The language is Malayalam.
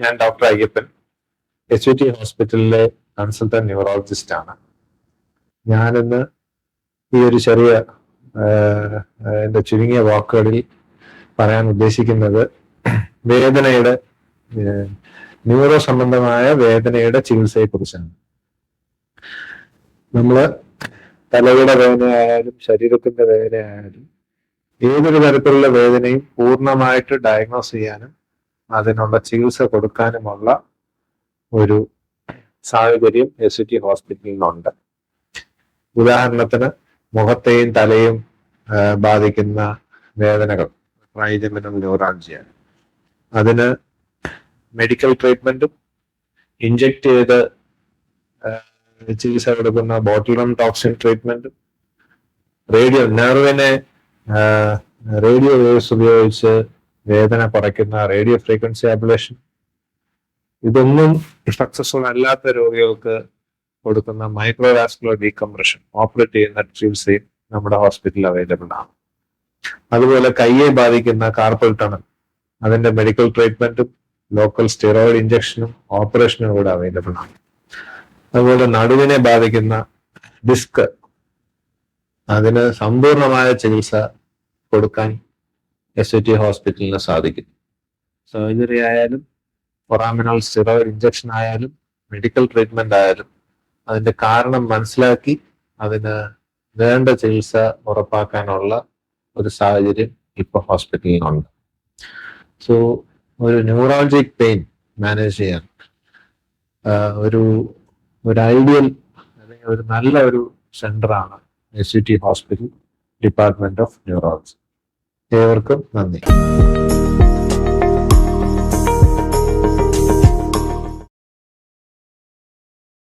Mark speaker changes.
Speaker 1: ഞാൻ ഡോക്ടർ അയ്യപ്പൻ, HUT ഹോസ്പിറ്റലിലെ കൺസൾട്ടന്റ് ന്യൂറോളജിസ്റ്റ് ആണ്. ഞാനിന്ന് ഈ ഒരു ചെറിയ എൻ്റെ ചുരുങ്ങിയ വാക്കുകളിൽ പറയാൻ ഉദ്ദേശിക്കുന്നത് വേദനയുടെ ന്യൂറോ സംബന്ധമായ വേദനയുടെ ചികിത്സയെക്കുറിച്ചാണ്. നമ്മള് തലയുടെ വേദനയായാലും ശരീരത്തിന്റെ വേദനയായാലും ഏതൊരു തരത്തിലുള്ള വേദനയും പൂർണ്ണമായിട്ട് ഡയഗ്നോസ് ചെയ്യാനും അതിനുള്ള ചികിത്സ കൊടുക്കാനുമുള്ള ഒരു സാഹചര്യം HUT ഹോസ്പിറ്റലിനുണ്ട്. ഉദാഹരണത്തിന് മുഖത്തെയും തലയും ബാധിക്കുന്ന വേദനകൾ, ട്രൈജെമിനൽ ന്യൂറാൾജിയ, അതിന് മെഡിക്കൽ ട്രീറ്റ്മെന്റും ഇഞ്ചെക്ട് ചെയ്ത് ചികിത്സ കൊടുക്കുന്ന ബോട്ടുലിനം ടോക്സിൻ ട്രീറ്റ്മെന്റും നെർവിനെ റേഡിയോ വേവ്സ് ഉപയോഗിച്ച് വേദന കുറയ്ക്കുന്ന റേഡിയോ ഫ്രീക്വൻസി അബ്ലേഷൻ, ഇതൊന്നും സക്സസ്ഫുൾ അല്ലാത്ത രോഗികൾക്ക് കൊടുക്കുന്ന മൈക്രോവാസ്കുലർ ഡീകംപ്രഷൻ, ഓപ്പറേറ്റ് ചെയ്യുന്ന ചികിത്സയും നമ്മുടെ ഹോസ്പിറ്റലിൽ അവൈലബിൾ ആണ്. അതുപോലെ കയ്യെ ബാധിക്കുന്ന കാർപ്പൽ ടണൽ, അതിന്റെ മെഡിക്കൽ ട്രീറ്റ്മെന്റും ലോക്കൽ സ്റ്റിറോയിഡ് ഇഞ്ചക്ഷനും ഓപ്പറേഷനും കൂടെ അവൈലബിൾ ആണ്. അതുപോലെ നടുവിനെ ബാധിക്കുന്ന ഡിസ്ക്, അതിന് സമ്പൂർണമായ ചികിത്സ കൊടുക്കാൻ HUT ഹോസ്പിറ്റലിന് സാധിക്കും. സർജറി ആയാലും ഫൊറാമിനൽ സ്റ്റിറോയിഡ് ഇഞ്ചക്ഷൻ ആയാലും മെഡിക്കൽ ട്രീറ്റ്മെന്റ് ആയാലും അതിന്റെ കാരണം മനസ്സിലാക്കി അതിന് വേണ്ട ചികിത്സ ഉറപ്പാക്കാനുള്ള ഒരു സാഹചര്യം ഇപ്പോൾ ഹോസ്പിറ്റലിനുണ്ട്. സോ ഒരു ന്യൂറോളജിക് പെയിൻ മാനേജ് ചെയ്യാൻ ഒരു ഐഡിയൽ അല്ലെങ്കിൽ ഒരു നല്ല ഒരു സെന്ററാണ് HUT hospital, department of neurology. ഏവർക്കും നന്ദി.